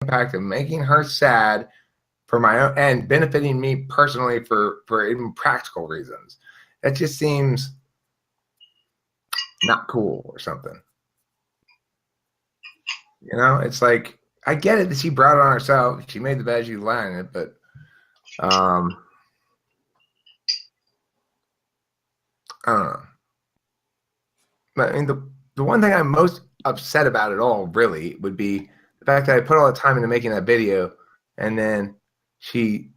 impact of making her sad for my own and benefiting me personally for even practical reasons. That just seems not cool or something. You know, it's like, I get it that she brought it on herself. She made the bed, she's lying in it, but I don't know. But I mean, the one thing I'm most upset about it all really would be the fact that I put all the time into making that video, and then she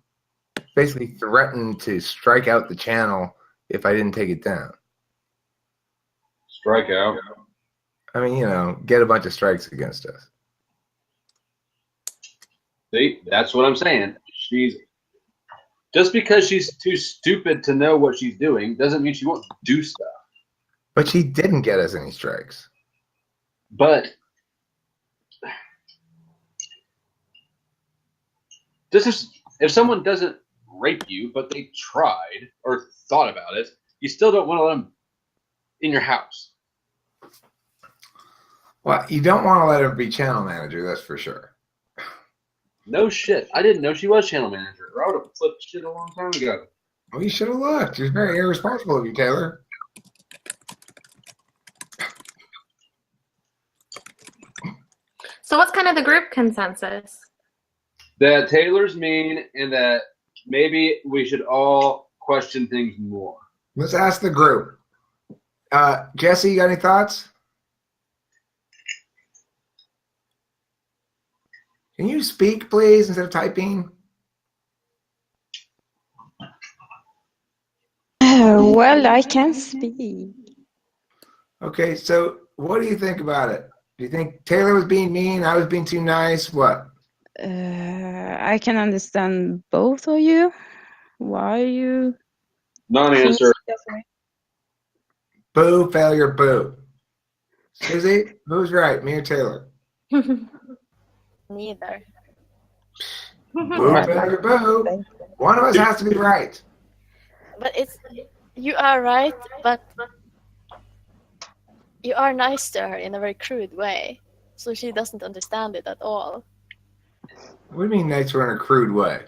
basically threatened to strike out the channel if I didn't take it down. Strike out? I mean, you know, get a bunch of strikes against us. See, that's what I'm saying. Just because she's too stupid to know what she's doing doesn't mean she won't do stuff. But she didn't get us any strikes. But this is, if someone doesn't rape you, but they tried or thought about it, you still don't want to let them in your house. Well, you don't want to let her be channel manager, that's for sure. No shit. I didn't know she was channel manager. Or I would have flipped shit a long time ago. Well, you should have looked. You're very irresponsible of you, Taylor. So what's kind of the group consensus? That Taylor's mean and that maybe we should all question things more. Let's ask the group. Jesse, you got any thoughts? Can you speak, please, instead of typing? Well, I can speak. Okay, so what do you think about it? Do you think Taylor was being mean? I was being too nice? What? I can understand both of you. Why you? Non-answer. Boo, failure, boo. Susie, who's right, me or Taylor? Neither. Boo, failure, boo. One of us has to be right. But you are right, but you are nice to her in a very crude way, so she doesn't understand it at all. What do you mean nicer in a crude way?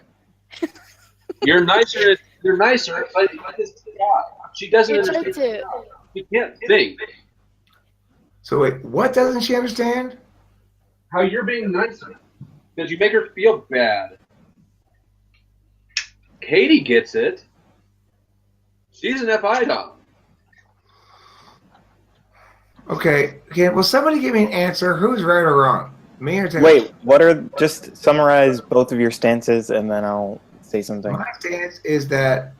You're nicer, but she doesn't You try understand. to. She can't think. So wait, what doesn't she understand? How you're being nicer. Because you make her feel bad. Katie gets it. She's an FI dog. Okay, will somebody give me an answer? Who's right or wrong? Me or Taylor? Wait, just summarize both of your stances and then I'll say something. My stance is that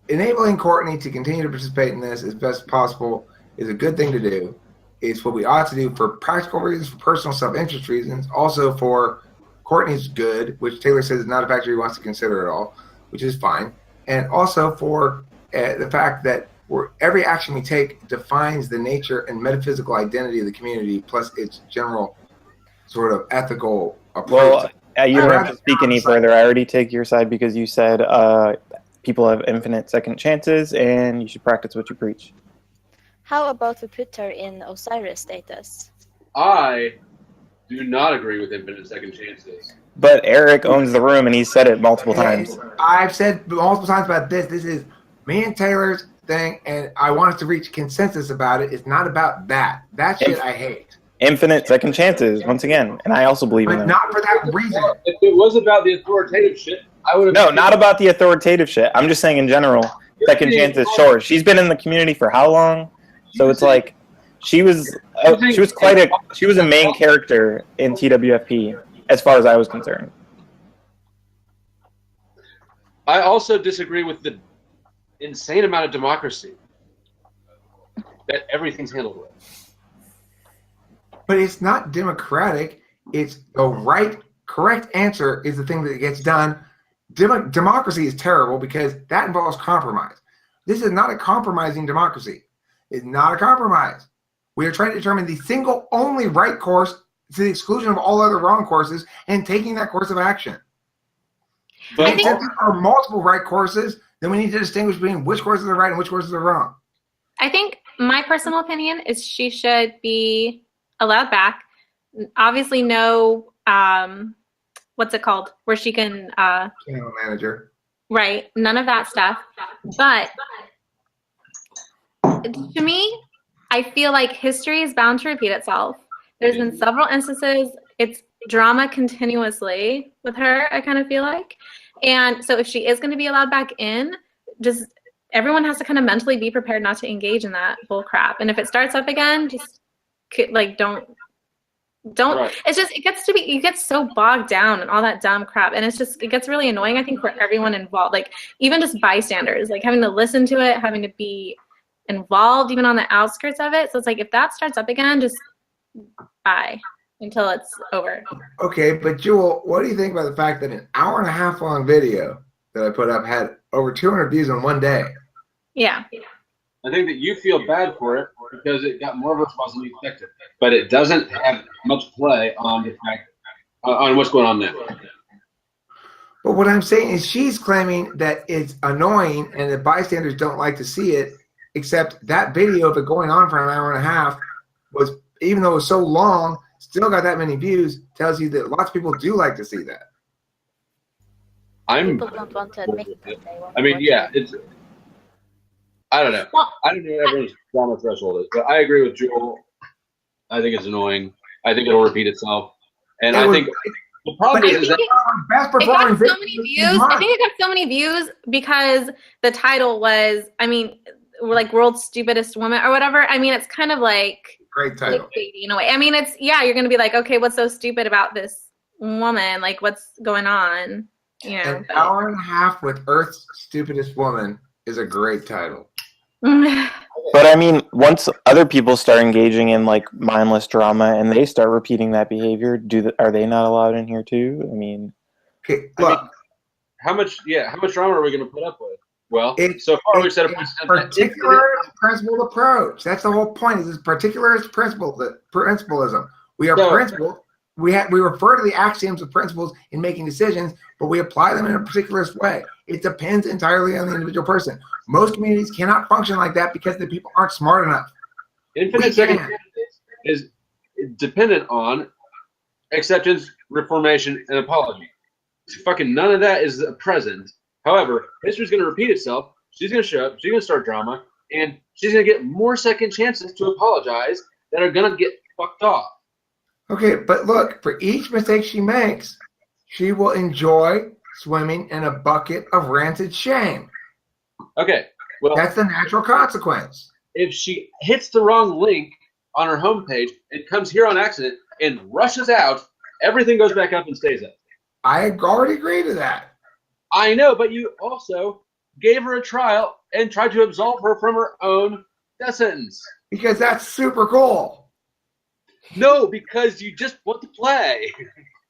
enabling Courtney to continue to participate in this as best possible is a good thing to do. It's what we ought to do for practical reasons, for personal self-interest reasons, also for Courtney's good, which Taylor says is not a factor he wants to consider at all, which is fine, and also for the fact that every action we take defines the nature and metaphysical identity of the community, plus its general sort of ethical approach. Well, you don't have to speak any further. I already take your side because you said people have infinite second chances and you should practice what you preach. How about we put her in Osiris status? I do not agree with infinite second chances. But Eric owns the room and he's said it multiple times. I've said multiple times about this. This is me and Taylor's thing, and I want us to reach consensus about it. It's not about that. That shit I hate. Infinite second chances, once again. And I also believe in But them. not for that reason. If it was about the authoritative shit, I would have. No, not about the authoritative shit. I'm just saying in general, second chances, sure. She's been in the community for how long? So it's like she was a main character in TWFP as far as I was concerned. I also disagree with the insane amount of democracy that everything's handled with. But it's not democratic. It's the correct answer is the thing that gets done. Democracy is terrible because that involves compromise. This is not a compromising democracy. It's not a compromise. We are trying to determine the single only right course to the exclusion of all other wrong courses and taking that course of action. But if there are multiple right courses, then we need to distinguish between which courses are right and which courses are wrong. I think my personal opinion is she should be allowed back, obviously no, what's it called? Where she can, Channel manager. right, none of that stuff. But to me, I feel like history is bound to repeat itself. There's been several instances. It's drama continuously with her, I kind of feel like. And so if she is going to be allowed back in, just everyone has to kind of mentally be prepared not to engage in that bull crap. And if it starts up again, just like don't Right. it's just it gets to be you get so bogged down and all that dumb crap, and it gets really annoying, I think, for everyone involved, like even just bystanders, like having to listen to it, having to be involved even on the outskirts of it. So it's like if that starts up again, just bye until it's over. Okay, but Jewel, what do you think about the fact that an hour and a half long video that I put up had over 200 views in one day? Yeah. I think that you feel bad for it because it got more response than you expected, but it doesn't have much play on the fact on what's going on now. But what I'm saying is she's claiming that it's annoying and that bystanders don't like to see it, except that video of it going on for an hour and a half was, even though it was so long, still got that many views, tells you that lots of people do like to see that. People don't want to admit that they want I to mean, watch yeah, it. it's. I don't know. Well, I don't know what everyone's drama threshold is, but I agree with Jewel. I think it's annoying. I think it'll repeat itself, and I think the problem I is think that Best it got performing so video many this views. month. I think it got so many views because the title was, I mean, like World's Stupidest Woman or whatever. I mean, it's kind of like Great title. clickbaity in a way. I mean, it's, yeah, you're going to be like, okay, what's so stupid about this woman? Like, what's going on? You know. An hour and a half with Earth's Stupidest Woman is a great title. But I mean, once other people start engaging in like mindless drama and they start repeating that behavior, are they not allowed in here too? I mean, Okay, I mean, look, how much drama are we going to put up with? Well, It- so far we've set a it's precedent. particular principled approach. That's the whole point. Is this particularist principlism? We are So- principled. We refer to the axioms of principles in making decisions, but we apply them in a particularist way. It depends entirely on the individual person. Most communities cannot function like that because the people aren't smart enough. Infinite We second can. is dependent on acceptance, reformation, and apology. Fucking none of that is present. However, history's going to repeat itself. She's going to show up. She's going to start drama, and she's going to get more second chances to apologize that are going to get fucked off. Okay, but look, for each mistake she makes, she will enjoy swimming in a bucket of rancid shame. Okay, well, That's the natural consequence. if she hits the wrong link on her homepage and comes here on accident and rushes out, everything goes back up and stays up. I already agree to that. I know, but you also gave her a trial and tried to absolve her from her own death sentence. Because that's super cool. No, because you just want to play.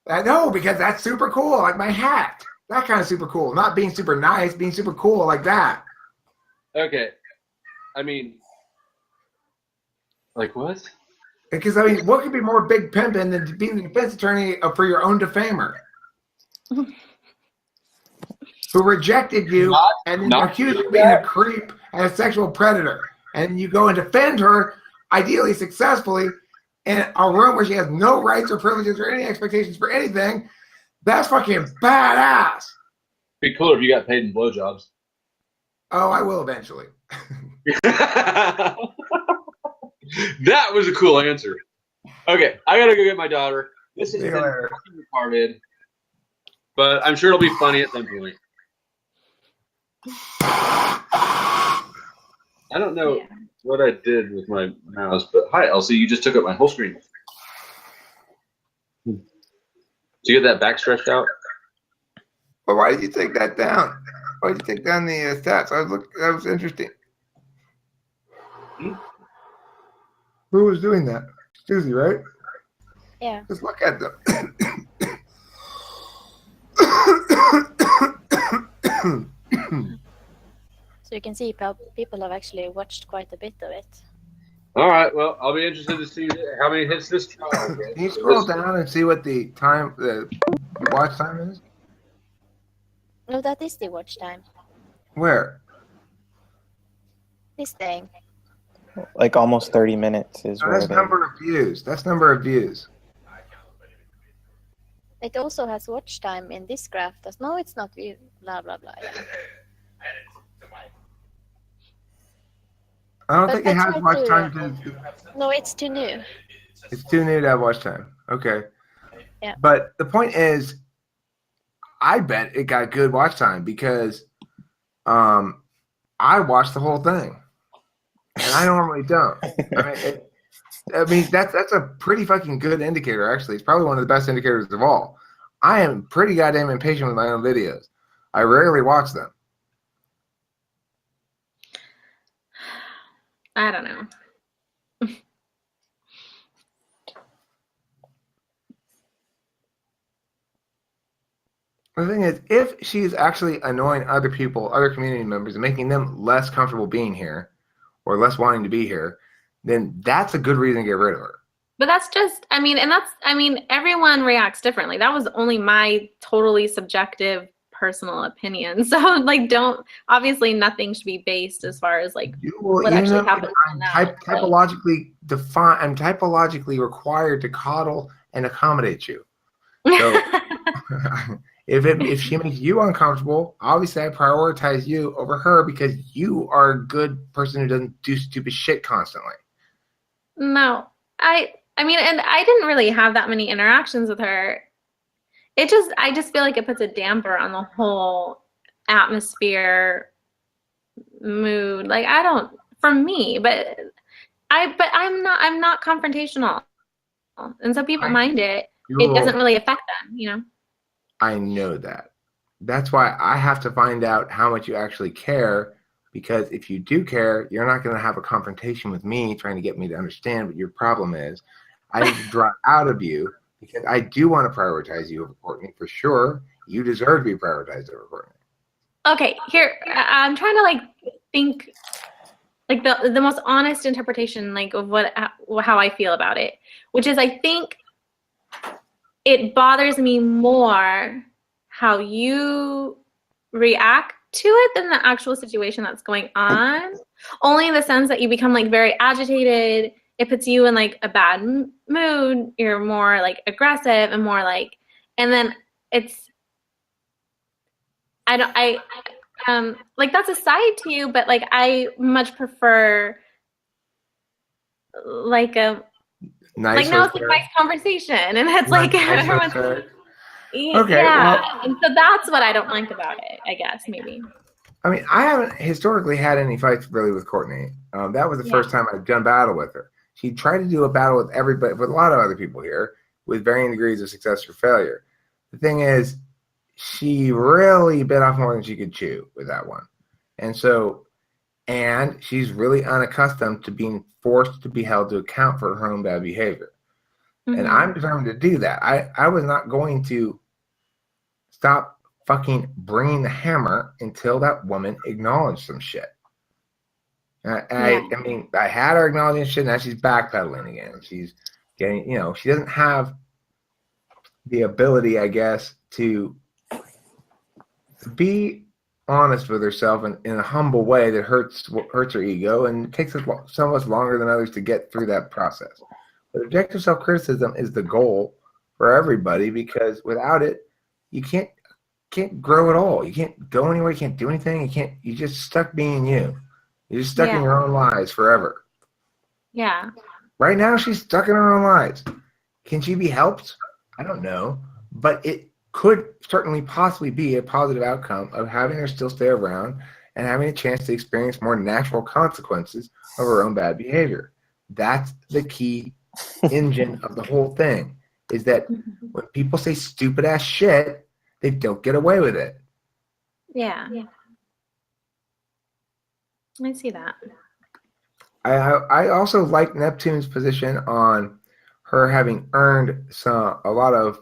I know, because that's super cool, like my hat. That kind of super cool. Not being super nice, being super cool like that. Okay. I mean, like what? Because, I mean, what could be more big pimping than being the defense attorney for your own defamer? Who rejected you and then not accused you of being a creep and a sexual predator. And you go and defend her, ideally successfully, in a room where she has no rights or privileges or any expectations for anything. That's fucking badass. Be cooler if you got paid in blowjobs. Oh, I will eventually. That was a cool answer. Okay, I gotta go get my daughter. This is See you later. retarded, but I'm sure it'll be funny at some point. I don't know what I did with my mouse, but hi, Elsie. You just took up my whole screen. Did you get that back stretched out? But why did you take that down? Why did you take down the stats? That was interesting. Who was doing that? Susie, right? Yeah. Just look at them. So you can see people have actually watched quite a bit of it. All right. Well, I'll be interested to see how many hits this trial gets. Can you scroll down and see what the watch time is? No, that is the watch time. Where? This thing. like almost 30 minutes is No, where that's they. number of views. That's number of views. It also has watch time in this graph. No, it's not. Blah blah blah. Yeah. I don't But think it I has tried watch to- time. To, No, it's too new. it's too new to have watch time. Okay. Yeah. But the point is, I bet it got good watch time because I watched the whole thing, and I normally don't. I mean that's a pretty fucking good indicator. Actually, it's probably one of the best indicators of all. I am pretty goddamn impatient with my own videos. I rarely watch them. I don't know. The thing is, if she's actually annoying other people, other community members, and making them less comfortable being here or less wanting to be here, then that's a good reason to get rid of her. But that's just, I mean, everyone reacts differently. That was only my totally subjective personal opinion. So, like, obviously nothing should be based as far as, like, what actually happened. I'm typologically defined. I'm typologically required to coddle and accommodate you. So, if she makes you uncomfortable, obviously I prioritize you over her because you are a good person who doesn't do stupid shit constantly. No, I mean, and I didn't really have that many interactions with her. I just feel like it puts a damper on the whole atmosphere, mood. Like, for me, but I'm not confrontational. And so people mind it. It doesn't really affect them, you know? I know that. That's why I have to find out how much you actually care, because if you do care, you're not going to have a confrontation with me trying to get me to understand what your problem is. I need to draw out of you because I do want to prioritize you over Courtney for sure. You deserve to be prioritized over Courtney. Okay, here, I'm trying to, like, think, like, the most honest interpretation, like, of how I feel about it, which is, I think it bothers me more how you react to it than the actual situation that's going on. Only in the sense that you become, like, very agitated. It puts you in, like, a bad mood. You're more, like, aggressive and more, like, and then it's, like, that's a side to you, but, like, I much prefer, like, a Nice. like, now it's a nice conversation, and it's like everyone's, Okay. yeah. And so that's what I don't like about it, I guess, maybe. I mean, I haven't historically had any fights really with Courtney. That was the first time I've done battle with her. She tried to do a battle with everybody, with a lot of other people here, with varying degrees of success or failure. The thing is, she really bit off more than she could chew with that one. And she's really unaccustomed to being forced to be held to account for her own bad behavior. Mm-hmm. And I'm determined to do that. I was not going to stop fucking bringing the hammer until that woman acknowledged some shit. I mean, I had her acknowledging shit, now she's backpedaling again. She's getting, she doesn't have the ability, I guess, to be honest with herself in a humble way that hurts her ego, and it takes us so much longer than others to get through that process. But objective self-criticism is the goal for everybody, because without it, you can't grow at all. You can't go anywhere. You can't do anything. You're just stuck being you. You're just stuck in your own lies forever. Yeah. Right now, she's stuck in her own lies. Can she be helped? I don't know. But it could certainly possibly be a positive outcome of having her still stay around and having a chance to experience more natural consequences of her own bad behavior. That's the key engine of the whole thing, is that when people say stupid ass shit, they don't get away with it. Yeah. I see that. I also like Neptune's position on her having earned a lot of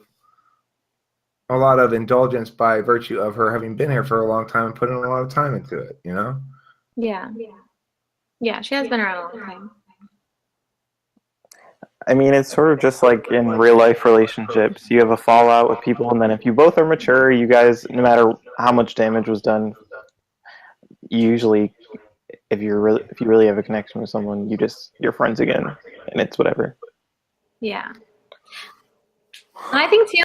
indulgence by virtue of her having been here for a long time and putting a lot of time into it, Yeah. Yeah, she has been around a long time. I mean, it's sort of just like in real life relationships. You have a fallout with people, and then if you both are mature, you guys, no matter how much damage was done, usually, if you really have a connection with someone, you're friends again, and it's whatever. Yeah. And I think too,